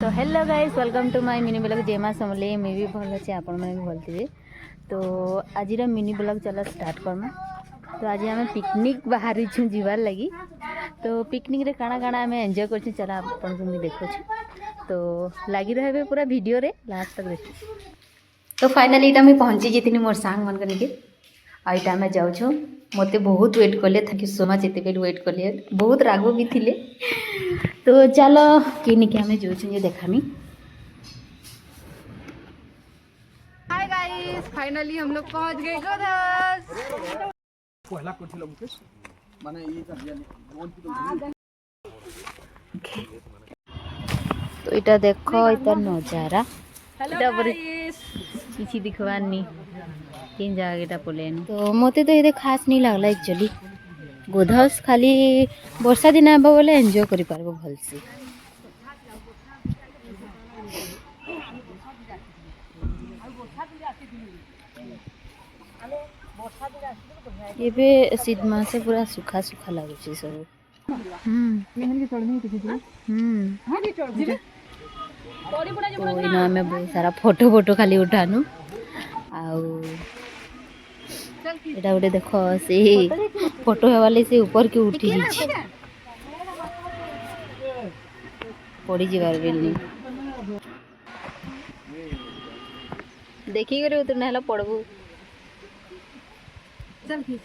तो hello guys, welcome to my mini blog जेमा समले। मैं भी भल अच्छे, आपण मैंने भी भल थे। तो आज मिनी ब्लॉग चला स्टार्ट करमा। तो आज आम पिकनिक बाहरी छू जीवार लगी। तो पिकनिक रे काना काना आम एंजॉय कर चला आपन को देखो। तो लगी रहे पूरा वीडियो रे लास्ट तक देख। तो फाइनली इटा मैं पहुंची जीती मोर सांग मन के आईटा आम जाऊँ। मत बहुत वेट कले, थैंक यू सो मच। एत वेट कले, बहुत राग भी थिले। तो चलो किनिके आम जो देखामी। हाय गाइस, फाइनली हम लोग पहुंच गए गोदास। पहला करथिलो मुकेश माने ई कर तो इटा देखो इता नजारा। हेलो इटा पर गाइस, किसी दिखवार नहीं किन जगह पलेन। तो मते तो ये खास नहीं लगला एक्चुअली। गोधास खाली वर्षा दिन आबा बोले एंजॉय करि पारबो भल से। एबे शीत मासे पूरा सुखा सुखा लागुची सब। मेहन की चढ़नी किसी दिन हां की चढ़ जी तो इना में बहुत सारा फोटो फोटो खाली उठानु। आउ एटा उठे देखो से फोटो है वाले से ऊपर के उठी जी पड़ी जीवार बेलनी देखी करे उतर नहला पड़बू। चल खींच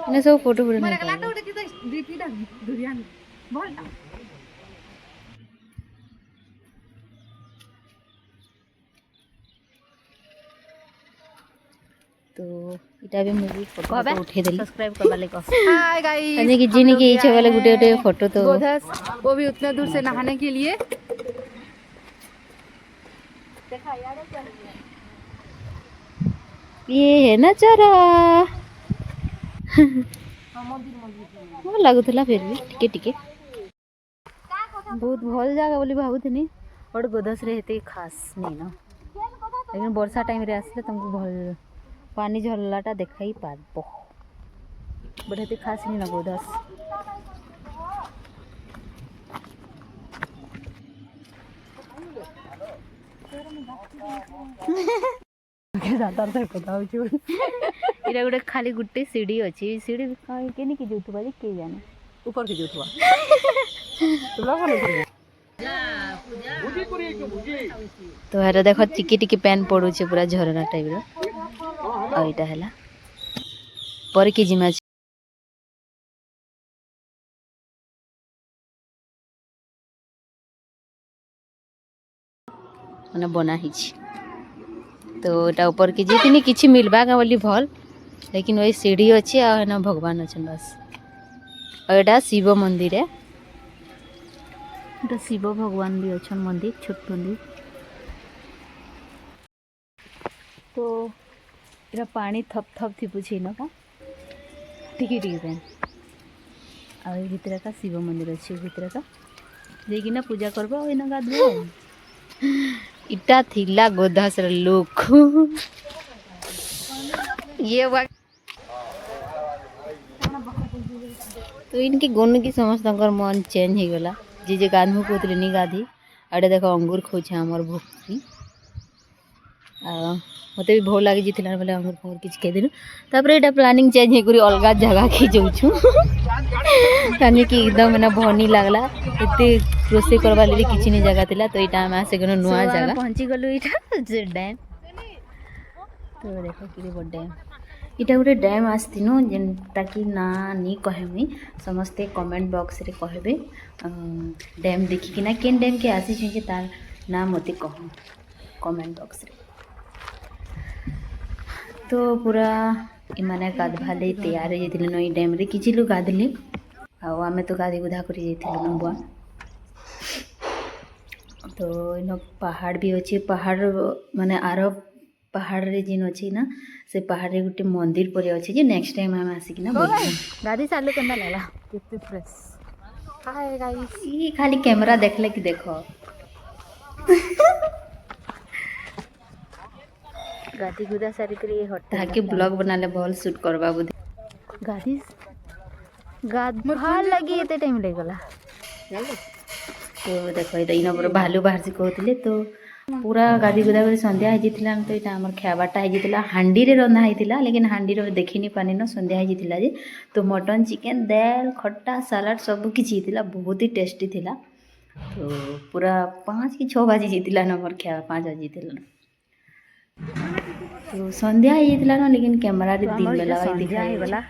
ने सब फोटो फोटो मारे नहीं गला तो उठे तो डीपी दा दुरियान बोल। तो इटा भी मूवी फोटो उठे देली। सब्सक्राइब करबा ले को। हाय गाइस, अने कि जिनी की इच्छा वाले गुटे गुटे फोटो तो गोदास, वो भी उतना दूर से नहाने के लिए। ये है ना चरा वो लगुला फिर भी टिके टिके बहुत भल जगह बोली भावुनी। और गोदस रे हेते खास नहीं ना, लेकिन वर्षा टाइम रे आसले तुमको भल पानी झरलाटा देखाई पारबो। बट हेते खास नहीं ना गोदस। इरा गोटे खाली गुटे सीढ़ी अच्छी। सीढ़ी केनी की जोथुबा जे के जाने ऊपर की जोथुआ तो हेरा देखो टिके टिके पैन पड़ुचे पूरा झरना टाइप रो। और इटा हैला पर के जिमा माने बना हिच। तो एटा ऊपर के जितनी किछि मिलबा का बोली भल, लेकिन वही सीढ़ी अच्छी आ ना भगवान अछन बस। और एटा शिव मंदिर है। एटा शिव भगवान भी अछन मंदिर, छोट मंदिर। तो एटा पानी थप थप थी पूछी न का टिकी टिकी पेन। और भीतर का शिव मंदिर अच्छे भीतर का देखी ना पूजा करबा ओइ ना गाधो। इटा थिला गोदास रे लोक ये तो इनकी गोनू की समस्त मन चेंज हो गला। जे जे गाधु कहते नहीं गाधी। अरे देखो अंगूर खोचे आमर भूखी मत भी भल लगी बोले अंगूर फंगूर किसी कहीदेलु। तापर एटा प्लानिंग चेंज हो अलग जगह की जाऊँ कहीं कि एकदम मैंने भनी लगला। एते रोषे करवा भी किसी नहीं जगह थिला। तो यहाँ आम आसे गलु नुआ जगह पहुँची गलु इटा डैम। तो देखो कि बड़ डैम इटा गोटे डैम आसतीनु जेनटा कि ना नहीं कहे मुई समस्ते कमेंट बॉक्स रे कहबे डैम देखिकिना केन डैम के आसी तार ना मते कह कमेंट बॉक्स रे। तो पूरा इमाने गाधवाले तैयार हो जाते नई डैम रे। किछि लोग गाधले आमे तो गाधी गुधा कर बुआ। तो इन पहाड़ भी अच्छे। पहाड़ माने आर पहाड़ रे जिन अच्छी ना से पहाड़ रे गोटे मंदिर पर अच्छे जे नेक्स्ट टाइम आम आसिक ना गाधी चालू केना लागला कितने फ्रेश। हाय गाइस, ये खाली कैमरा देखले कि देखो गाधी गुदा सारी करी हटा के ब्लॉग बना ले भल शूट करबा बुद्धि गाधी गाधवा लगी एते टाइम ले गला। तो देख इन पर भालू बाहर से कहते तो पूरा गाधी गुदा कर संध्या होता तो यहाँ आम खाबाटा होता हांडी रे रंधा होता लेकिन हांडी देखी नहीं पानी न संध्या होता जे तो मटन चिकेन दाल खट्टा सालाड सब किसी होता बहुत ही टेस्टी थिला तो पूरा 5 कि 6 बाजी जीतला न मोर खाया 5 बाजी जीतला तो संध्या होता न लेकिन कैमरा रे दिन बेला दिखाई वाला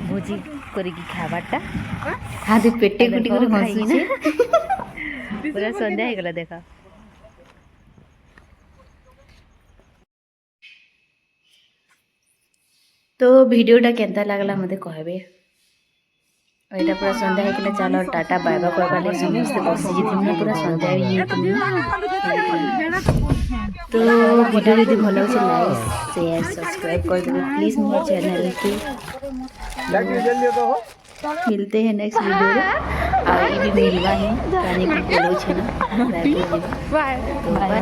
भोजी करिकी खाबाटा हाथ पेटे कुटी कर हंसी ना पूरा संध्या हो गला देखा तो वीडियोटा केनता लागला मते कहबे एटा पूरा संध्या होइकना चलो टाटा बाय बाय कहबा ले समस्त बसी जिथिन पूरा संध्या तो वीडियो यदि भलो से लाइक शेयर सब्सक्राइब कर दो प्लीज मेरे चैनल को मिलते हैं नेक्स्ट वीडियो में और ये भी मिलवा है गाने की बोलो छे ना बाय।